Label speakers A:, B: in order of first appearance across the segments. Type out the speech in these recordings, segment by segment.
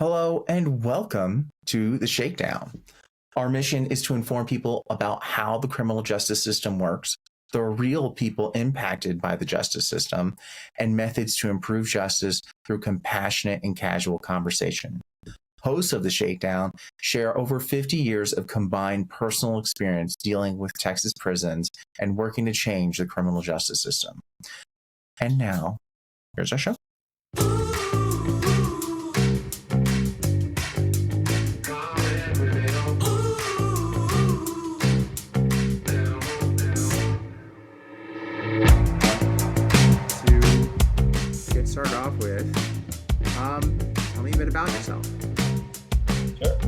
A: Hello and welcome to the Shakedown. Our mission is to inform people about how the criminal justice system works, the real people impacted by the justice system, and methods to improve justice through compassionate and casual conversation. Hosts of the Shakedown share over 50 years of combined personal experience dealing with Texas prisons and working to change the criminal justice system. And now, here's our show.
B: To get started off with, tell me a bit about yourself.
C: Sure.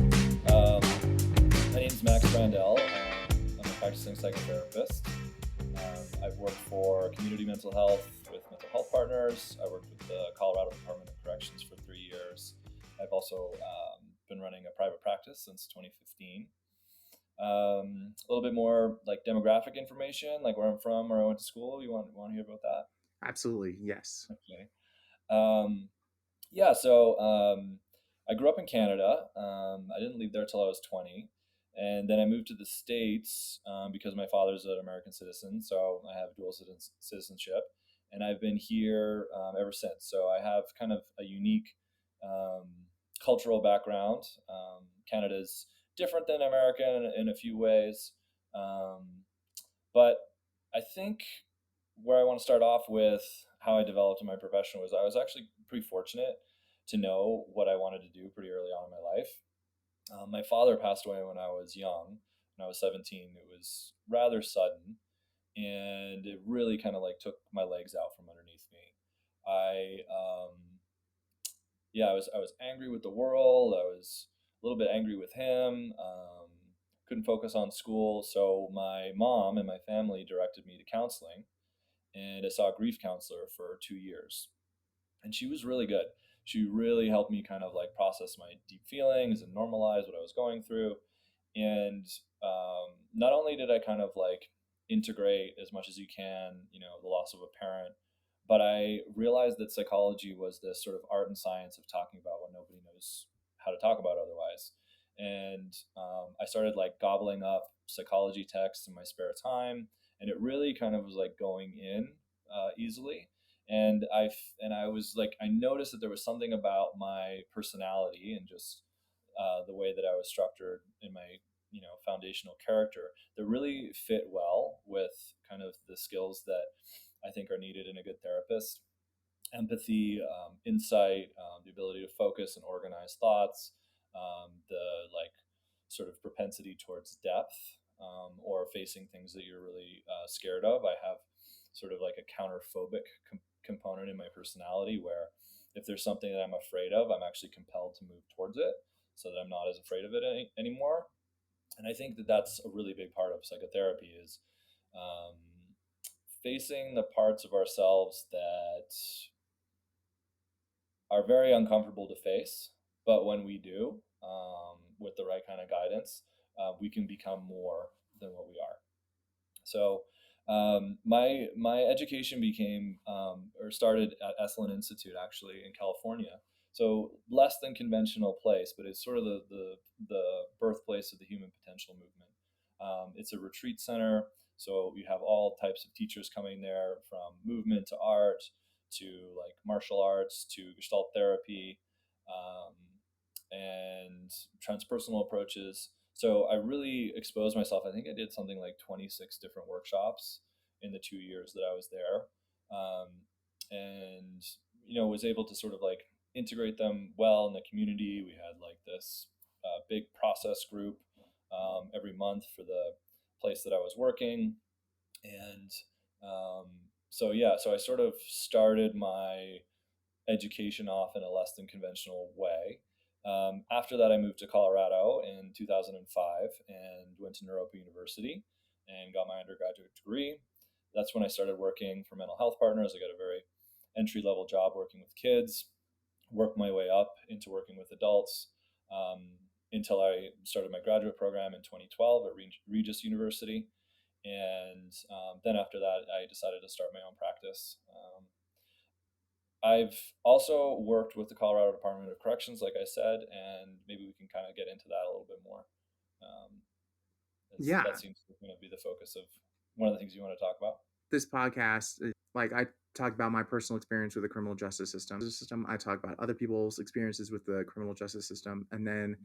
C: My name is Max Brandel. I'm a practicing psychotherapist. I've worked for community mental health with mental health partners. I worked with the Colorado Department of Corrections for 3 years. I've also been running a private practice since 2015. A little bit more like demographic information, like where I'm from, where I went to school. You want to hear about that?
B: Absolutely, yes.
C: Okay. Um, Yeah, so I grew up in Canada. I didn't leave there till I was 20. And then I moved to the States because my father's an American citizen. So I have dual citizenship. And I've been here ever since. So I have kind of a unique um, cultural background. Canada's different than America in a few ways. Um, but I think where I want to start off with how I developed in my profession was I was actually pretty fortunate to know what I wanted to do pretty early on in my life. My father passed away when I was young, when I was 17. It was rather sudden, and it really kind of like took my legs out from underneath me. I yeah, I was angry with the world. I was a little bit angry with him. Couldn't focus on school, so my mom and my family directed me to counseling, and I saw a grief counselor for 2 years, and she was really good. She really helped me kind of like process my deep feelings and normalize what I was going through. And not only did I kind of like integrate as much as you can, the loss of a parent, but I realized that psychology was this sort of art and science of talking about what nobody knows how to talk about otherwise. And I started like gobbling up psychology texts in my spare time, and it really kind of was like going in easily. And I was like, I noticed that there was something about my personality and just the way that I was structured in my foundational character that really fit well with kind of the skills that I think are needed in a good therapist: empathy, insight, the ability to focus and organize thoughts, the like sort of propensity towards depth, or facing things that you're really scared of. I have sort of like a counterphobic component in my personality where if there's something that I'm afraid of, I'm actually compelled to move towards it so that I'm not as afraid of it anymore. And I think that that's a really big part of psychotherapy is um, facing the parts of ourselves that are very uncomfortable to face, but when we do, with the right kind of guidance, we can become more than what we are. So my education became or started at Esalen Institute actually in California. So less than conventional place, but it's sort of the birthplace of the human potential movement. It's a retreat center, so you have all types of teachers coming there, from movement to art to like martial arts to Gestalt therapy, um, and transpersonal approaches. So I really exposed myself. I think I did something like 26 different workshops in the 2 years that I was there. And, was able to sort of like integrate them well in the community. We had like this big process group every month for the place that I was working. And so I sort of started my education off in a less than conventional way. After that, I moved to Colorado in 2005 and went to Naropa University and got my undergraduate degree. That's when I started working for mental health partners. I got a very entry level job working with kids, worked my way up into working with adults, until I started my graduate program in 2012 at Regis University. And then after that, I decided to start my own practice. I've also worked with the Colorado Department of Corrections, like I said, and maybe we can kind of get into that a little bit more. Um, that
B: Yeah,
C: seems going to be the focus of one of the things you want to talk about.
B: this podcast, like I talk about my personal experience with the criminal justice system. I talk about other people's experiences with the criminal justice system, and then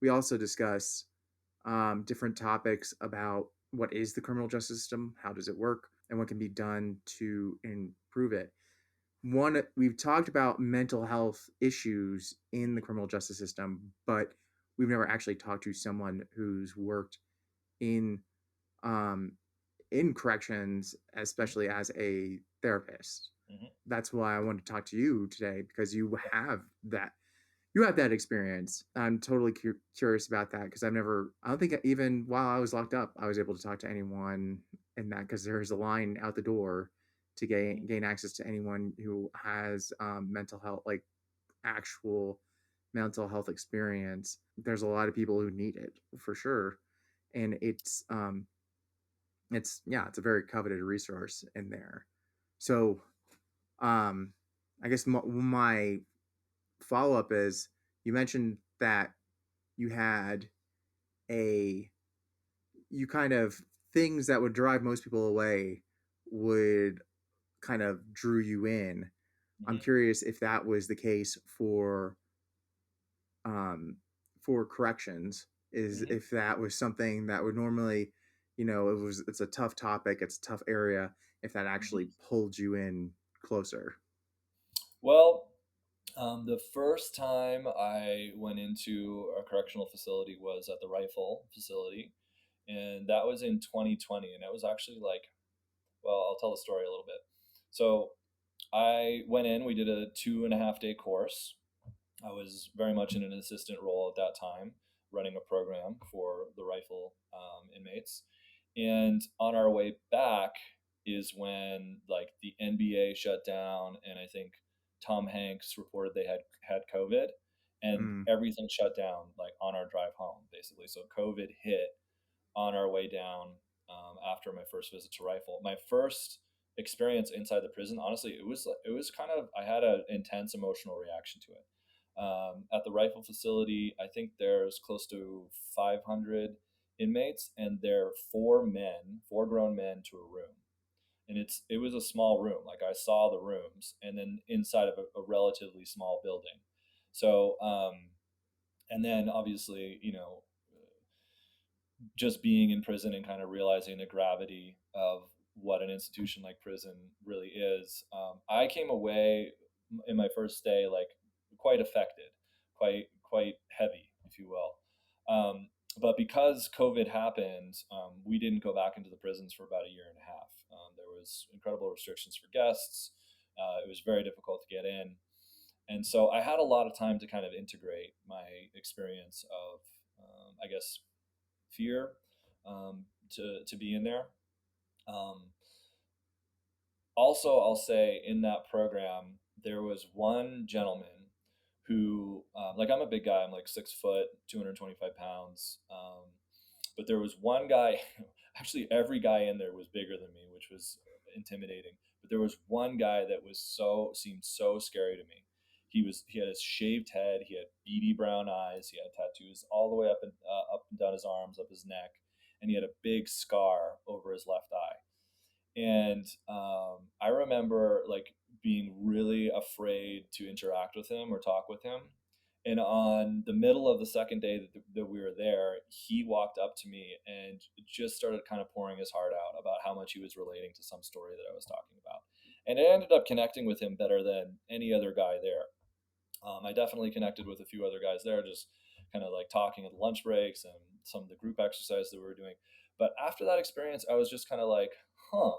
B: we also discuss different topics about what is the criminal justice system, how does it work, and what can be done to improve it. One, we've talked about mental health issues in the criminal justice system, but we've never actually talked to someone who's worked in um, in corrections, especially as a therapist.
C: Hmm.
B: That's why I wanted to talk to you today, because you have that experience. I'm totally curious about that, because I don't think even while I was locked up, I was able to talk to anyone in that, because there's a line out the door to
C: Hmm.
B: gain access to anyone who has mental health, like actual mental health experience. There's a lot of people who need it for sure. And it's a very coveted resource in there. So, um, I guess my follow up is, you mentioned that you had a you kind of things that would drive most people away would kind of drew you in. I'm
C: Hmm.
B: curious if that was the case um, for corrections. Is
C: Hmm.
B: if that was something that would normally, it's a tough topic, it's a tough area. If that actually
C: Hmm.
B: pulled you in closer.
C: Well, the first time I went into a correctional facility was at the Rifle facility, and that was in 2020. And it was actually like, well, I'll tell the story a little bit. So I went in, we did a 2.5 day course. I was very much in an assistant role at that time, running a program for the Rifle inmates. And on our way back is when like the NBA shut down, and I think Tom Hanks reported they had COVID, and
B: Mm.
C: everything shut down like on our drive home, basically. So COVID hit on our way down after my first visit to Rifle. My first experience inside the prison, honestly, it was kind of, I had an intense emotional reaction to it. At the Rifle facility, I think there's close to 500 inmates, and they're four grown men to a room, and it was a small room. Like I saw the rooms, and then inside of a relatively small building. So, and then obviously, just being in prison and kind of realizing the gravity of what an institution like prison really is. I came away in my first day like quite affected, quite heavy, if you will. But because COVID happened, we didn't go back into the prisons for about a year and a half. There was incredible restrictions for guests. It was very difficult to get in, and so I had a lot of time to kind of integrate my experience of, I guess, fear, to be in there. Um, Also, I'll say in that program, there was one gentleman who, like, I'm a big guy. I'm like 6 foot, 225 pounds. But there was one guy, actually, every guy in there was bigger than me, which was intimidating. But there was one guy that seemed so scary to me. He had his shaved head, he had beady brown eyes, he had tattoos all the way up and down his arms, up his neck, and he had a big scar over his left eye. And I remember like being really afraid to interact with him or talk with him. And on the middle of the second day that we were there, he walked up to me and just started kind of pouring his heart out about how much he was relating to some story that I was talking about. And I ended up connecting with him better than any other guy there. I definitely connected with a few other guys there, just kind of like talking at the lunch breaks and some of the group exercise that we were doing. But after that experience, I was just kind of like, huh,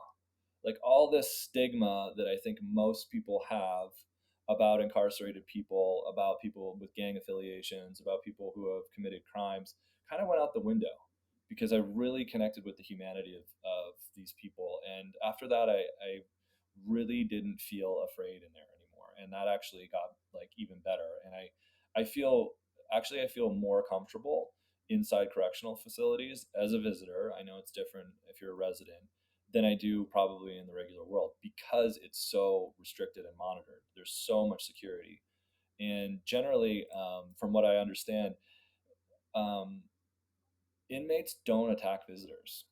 C: like all this stigma that I think most people have about incarcerated people, about people with gang affiliations, about people who have committed crimes, kind of went out the window because I really connected with the humanity of these people. And after that, I really didn't feel afraid in there anymore. And that actually got like even better. And I feel, actually, I feel more comfortable inside correctional facilities as a visitor. I know it's different if you're a resident, than I do probably in the regular world because it's so restricted and monitored. There's so much security. And generally, from what I understand, um, inmates don't attack visitors.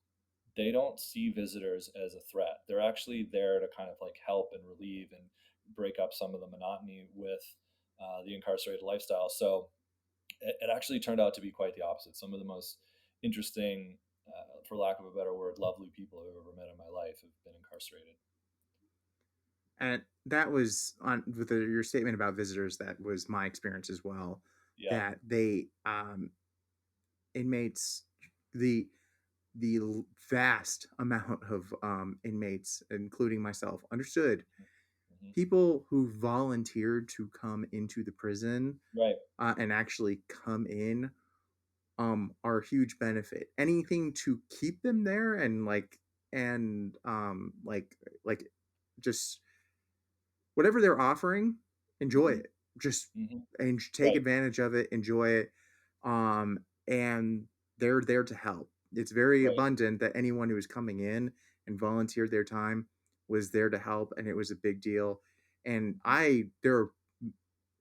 C: They don't see visitors as a threat. They're actually there to kind of like help and relieve and break up some of the monotony with the incarcerated lifestyle. So it actually turned out to be quite the opposite. Some of the most interesting, for lack of a better word, lovely people I've ever met in my life have been incarcerated.
B: And that was on with your statement about visitors. That was my experience as well.
C: Yeah.
B: That they inmates the vast amount of inmates, including myself, understood
C: Hmm.
B: people who volunteered to come into the prison
C: Right.
B: and actually come in are a huge benefit. Anything to keep them there and like just whatever they're offering, enjoy
C: Hmm.
B: it. Just
C: Hmm.
B: and take
C: Right.
B: advantage of it, enjoy it. And they're there to help. It's very
C: Right.
B: abundant that anyone who was coming in and volunteered their time was there to help, and it was a big deal. And
C: Hmm.
B: there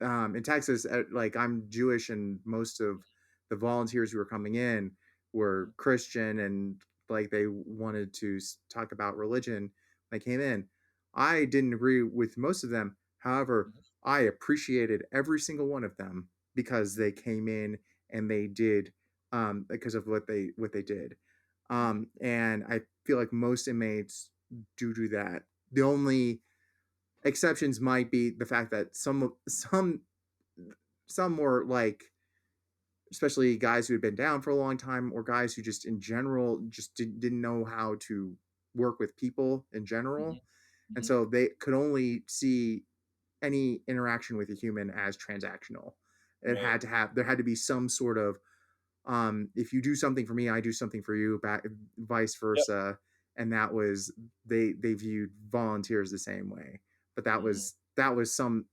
B: in Texas, like I'm Jewish, and most of the volunteers who were coming in were Christian, and like they wanted to talk about religion. When they came in, I didn't agree with most of them. However,
C: Hmm.
B: I appreciated every single one of them because they came in and they did because of what they did.
C: Hmm.
B: And I feel like most inmates do that. The only exceptions might be the fact that some were like, especially guys who had been down for a long time, or guys who just in general just didn't know how to work with people in
C: Hmm.
B: general, and
C: Hmm.
B: so they could only see any interaction with a human as transactional.
C: Right.
B: There had to be some sort of if you do something for me, I do something for you, back vice
C: Yep.
B: versa. And that was they viewed volunteers the same way. But
C: Hmm.
B: that was some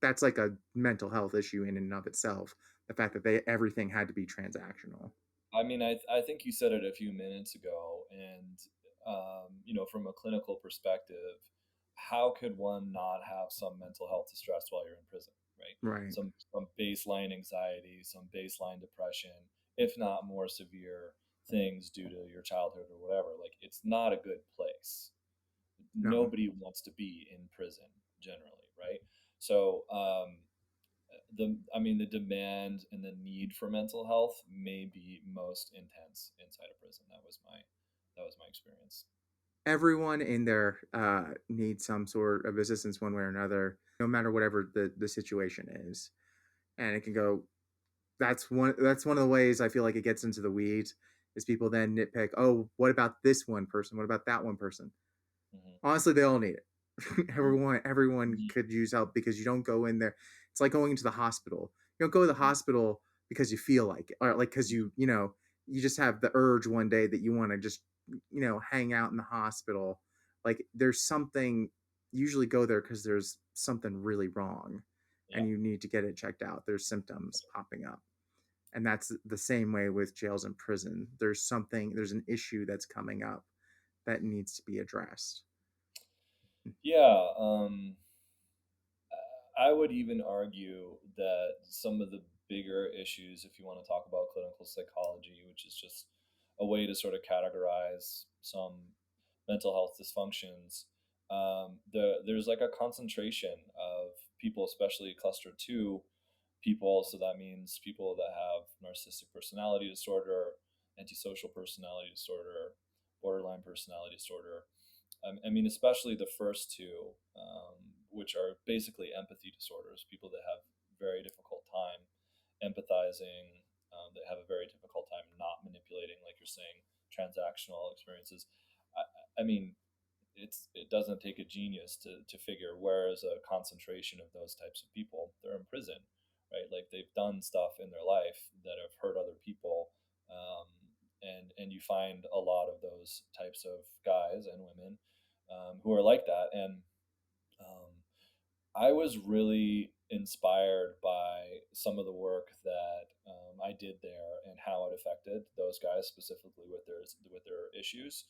B: that's like a mental health issue in and of itself. The fact that they everything had to be transactional.
C: I mean, I think you said it a few minutes ago, and from a clinical perspective, how could one not have some mental health distress while you're in prison, right?
B: Right.
C: Some baseline anxiety, some baseline depression, if not more severe things due to your childhood or whatever. Like, it's not a good place.
B: No.
C: Nobody wants to be in prison generally, right? So, the demand and the need for mental health may be most intense inside a prison. That was my experience.
B: Everyone in there needs some sort of assistance one way or another, no matter whatever the situation is. And it can go that's one of the ways I feel like it gets into the weeds is people then nitpick, oh, what about this one person? What about that one person?
C: Hmm.
B: Honestly, they all need it.
C: Hmm.
B: Everyone
C: Hmm.
B: could use help because you don't go in there. It's like going into the hospital. You don't go to the hospital because you feel like it, or like because you just have the urge one day that you want to just hang out in the hospital. Like there's something. Usually go there because there's something really wrong,
C: Yeah.
B: and you need to get it checked out. There's symptoms popping up, and that's the same way with jails and prison. There's an issue that's coming up that needs to be addressed.
C: Yeah. I would even argue that some of the bigger issues, if you want to talk about clinical psychology, which is just a way to sort of categorize some mental health dysfunctions, there's like a concentration of people, especially cluster two people. So that means people that have narcissistic personality disorder, antisocial personality disorder, borderline personality disorder. I mean, especially the first two, which are basically empathy disorders, people that have very difficult time empathizing, that have a very difficult time not manipulating, like you're saying, transactional experiences. I mean, it doesn't take a genius to figure where is a concentration of those types of people. They're in prison, right? Like they've done stuff in their life that have hurt other people, um, and you find a lot of those types of guys and women who are like that. And um, I was really inspired by some of the work that I did there and how it affected those guys specifically with their issues.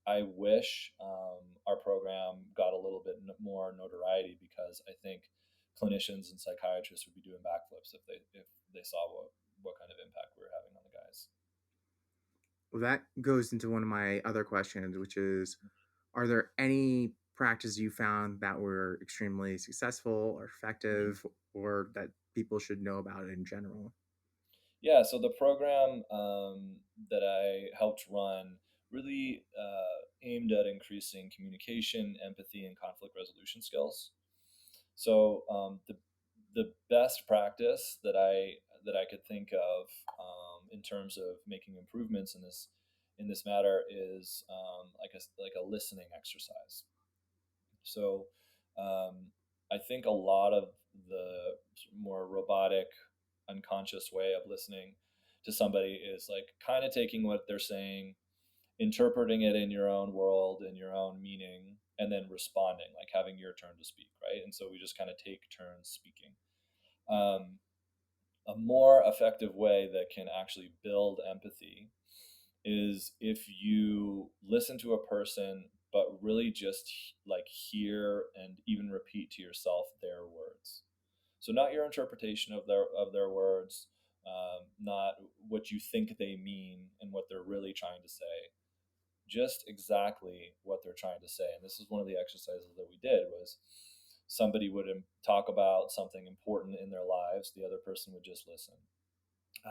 C: I wish our program got a little bit more notoriety, because I think clinicians and psychiatrists would be doing backflips if they saw what kind of impact we were having on the guys.
B: Well, that goes into one of my other questions, which is, are there any practices you found that were extremely successful or
C: Mhm.
B: effective, or that people should know about in general?
C: Yeah, so the program that I helped run really aimed at increasing communication, empathy, and conflict resolution skills. So the best practice that I could think of in terms of making improvements in this matter is like a listening exercise. So I think a lot of the more robotic, unconscious way of listening to somebody is like kind of taking what they're saying, interpreting it in your own world, in your own meaning, and then responding, like having your turn to speak, right? And so we just kind of take turns speaking. Um, a more effective way that can actually build empathy is if you listen to a person, but really just like hear and even repeat to yourself their words. So not your interpretation of their words, not what you think they mean and what they're really trying to say, just exactly what they're trying to say. And this is one of the exercises that we did was somebody would talk about something important in their lives, the other person would just listen.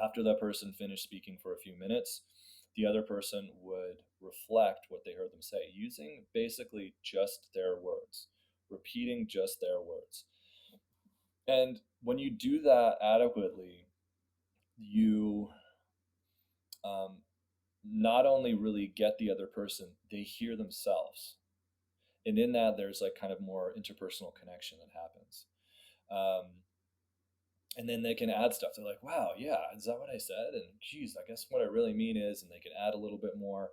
C: After that person finished speaking for a few minutes, the other person would reflect what they heard them say using basically just their words, repeating just their words. And when you do that adequately, you um, not only really get the other person, they hear themselves. And in that, there's like kind of more interpersonal connection that happens. Um, and then they can add stuff. They're like, wow, yeah, is that what I said? And geez, I guess what I really mean is, and they can add a little bit more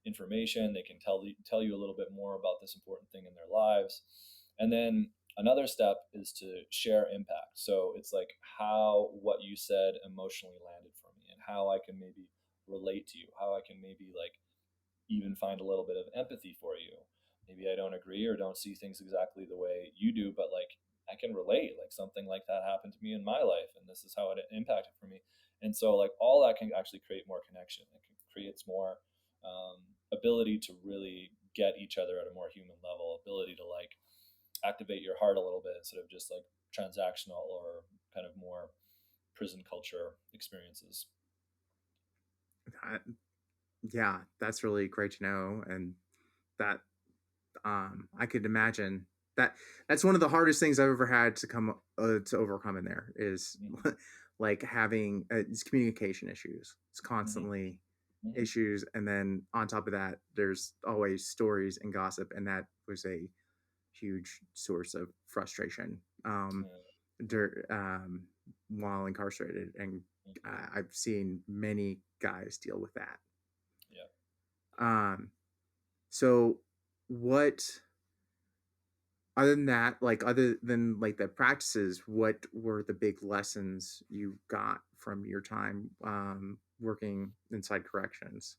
C: information. They can tell you a little bit more about this important thing in their lives. And then another step is to share impact. So it's like how what you said emotionally landed for me, and how I can maybe relate to you, how I can maybe like even find a little bit of empathy for you. Maybe I don't agree or don't see things exactly the way you do, but like I can relate. Like something like that happened to me in my life, and this is how it impacted for me. And so, like all that can actually create more connection. It creates more ability to really get each other at a more human level. Ability to like activate your heart a little bit instead of just like transactional or kind of more prison culture experiences.
B: That, yeah, that's really great to know, and that I could imagine that that's one of the hardest things I've ever had to overcome in there is
C: Mm-hmm.
B: like having these communication issues. It's
C: Mm-hmm.
B: constantly
C: Mm-hmm.
B: issues, and then on top of that, there's always stories and gossip, and that was a huge source of frustration dur- um, while incarcerated, and
C: Mm-hmm.
B: I've seen many guys deal with that.
C: Yeah.
B: Um, so what other than that, like other than like the practices, what were the big lessons you got from your time working inside corrections?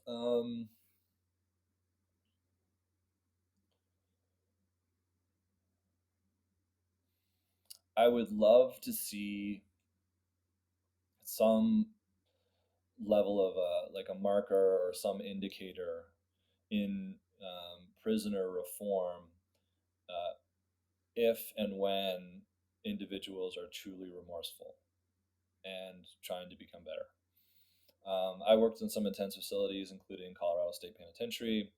C: Um, I would love to see some level of like a marker or some indicator in prisoner reform, uh, if and when individuals are truly remorseful and trying to become better. I worked in some intense facilities, including Colorado State Penitentiary,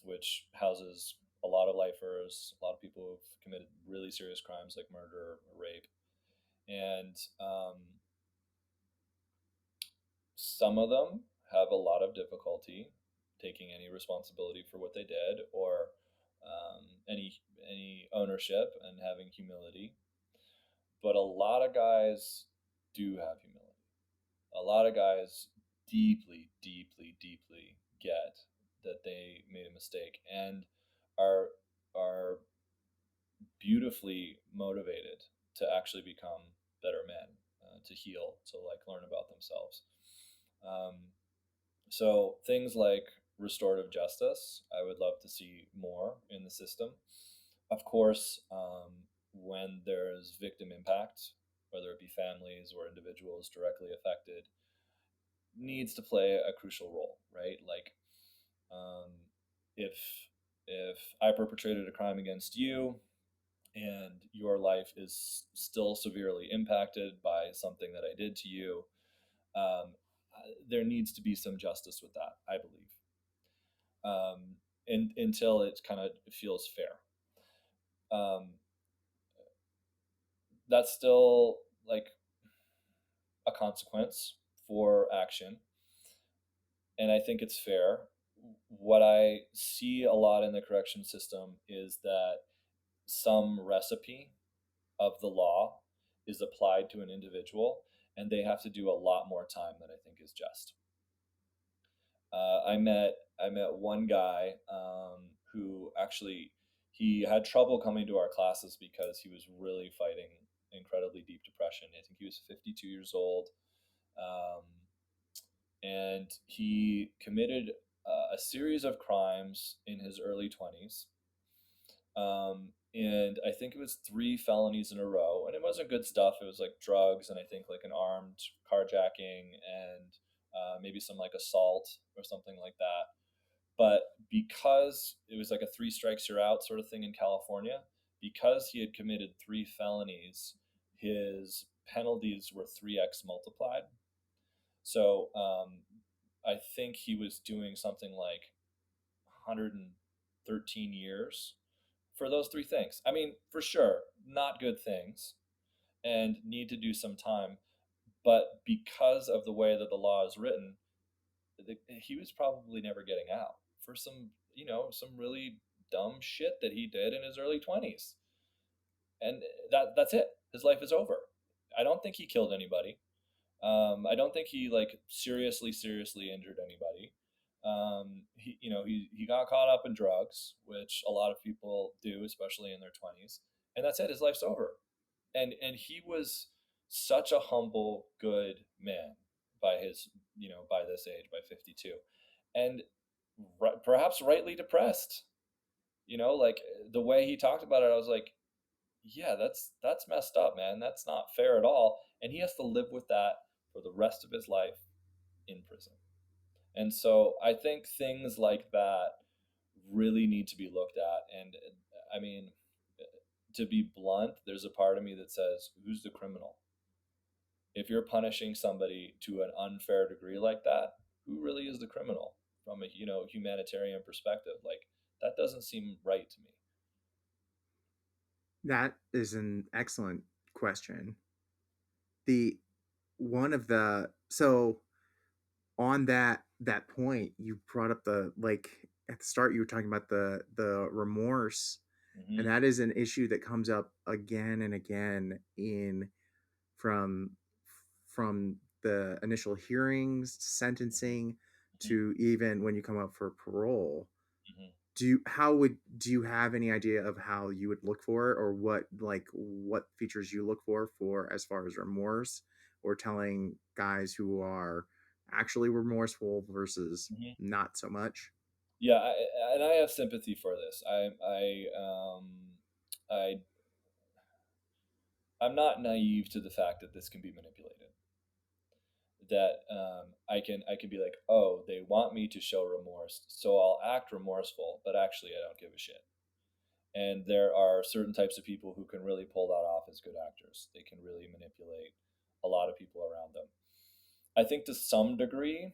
C: which houses a lot of lifers, a lot of people who've committed really serious crimes like murder or rape. And some of them have a lot of difficulty taking any responsibility for what they did, or any ownership, and having humility. But a lot of guys do have humility. A lot of guys deeply, deeply, deeply get that they made a mistake, and are are beautifully motivated to actually become better men, to heal, to like learn about themselves. Um, So things like restorative justice. I would love to see more in the system. Of course, when there's victim impact, whether it be families or individuals directly affected, needs to play a crucial role, right? Like, um, if if I perpetrated a crime against you and your life is still severely impacted by something that I did to you, there needs to be some justice with that, I believe, until it kind of feels fair. Um, that's still like a consequence for action, and I think it's fair. What I see a lot in the correction system is that some recipe of the law is applied to an individual, and they have to do a lot more time than I think is just. I met one guy who actually he had trouble coming to our classes because he was really fighting incredibly deep depression. I think he was 52 years old, um, and he committed a series of crimes in his early 20s. And I think it was three felonies in a row, and it wasn't good stuff. It was like drugs, and I think like an armed carjacking, and maybe some like assault or something like that. But because it was like a three strikes you're out sort of thing in California, because he had committed three felonies, his penalties were 3x multiplied. So I think he was doing something like 113 years for those three things. I mean, for sure, not good things and need to do some time. But because of the way that the law is written, he was probably never getting out for some, some really dumb shit that he did in his early 20s. And that's it. His life is over. I don't think he killed anybody. I don't think he like seriously injured anybody. He got caught up in drugs, which a lot of people do, especially in their 20s, and that's it. His life's over, and he was such a humble, good man by by this age, by 52, and perhaps rightly depressed. Like the way he talked about it, I was like, yeah, that's messed up, man. That's not fair at all, and he has to live with that for the rest of his life in prison. And so I think things like that really need to be looked at. And I mean, to be blunt, there's a part of me that says, who's the criminal? If you're punishing somebody to an unfair degree like that, who really is the criminal from a humanitarian perspective? Like that doesn't seem right to me.
B: That is an excellent question. The one of the so on that point, you brought up the like at the start you were talking about the remorse, and
C: Hmm.
B: that is an issue that comes up again and again in from from the initial hearings, sentencing,
C: Hmm.
B: to even when you come up for parole.
C: Hmm.
B: Do you have any idea of how you would look for it, or what features you look for as far as remorse, or telling guys who are actually remorseful versus
C: Hmm.
B: not so much?
C: Yeah, and I have sympathy for this. I I'm not naive to the fact that this can be manipulated. That I can be like, oh, they want me to show remorse, so I'll act remorseful, but actually I don't give a shit. And there are certain types of people who can really pull that off as good actors. They can really manipulate a lot of people around them. I think to some degree,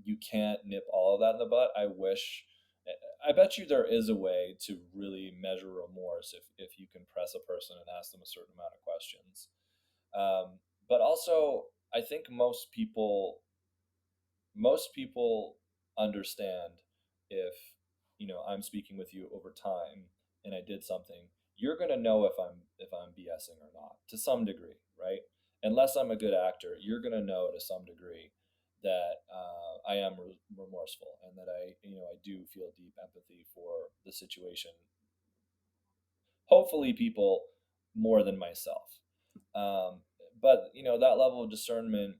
C: you can't nip all of that in the butt. I bet you there is a way to really measure remorse if you can press a person and ask them a certain amount of questions. But also, I think most people understand if I'm speaking with you over time and I did something, you're gonna know if I'm BSing or not to some degree, right? Unless I'm a good actor, you're gonna know to some degree that I am remorseful and that I do feel deep empathy for the situation. Hopefully, people more than myself. Um, but that level of discernment.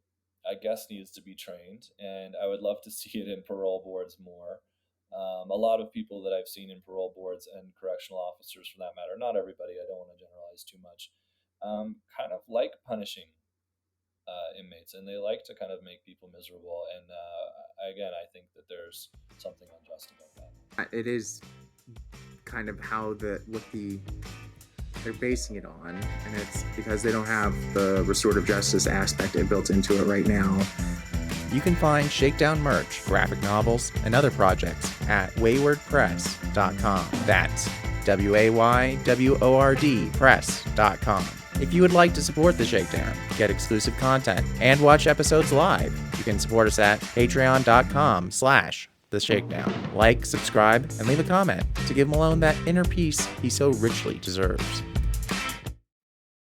C: I guess needs to be trained, and I would love to see it in parole boards more. A lot of people that I've seen in parole boards and correctional officers, for that matter, not everybody, I don't want to generalize too much, kind of like punishing inmates, and they like to kind of make people miserable. And again, I think that there's something unjust about that.
B: It is kind of how they're basing it on, and it's because they don't have the restorative justice aspect built into it right now.
A: You can find Shakedown merch, graphic novels, and other projects at waywordpress.com. That's WAYWORD press.com. If you would like to support the Shakedown, get exclusive content, and watch episodes live, you can support us at patreon.com/The Shakedown. Like, subscribe, and leave a comment to give Malone that inner peace he so richly deserves.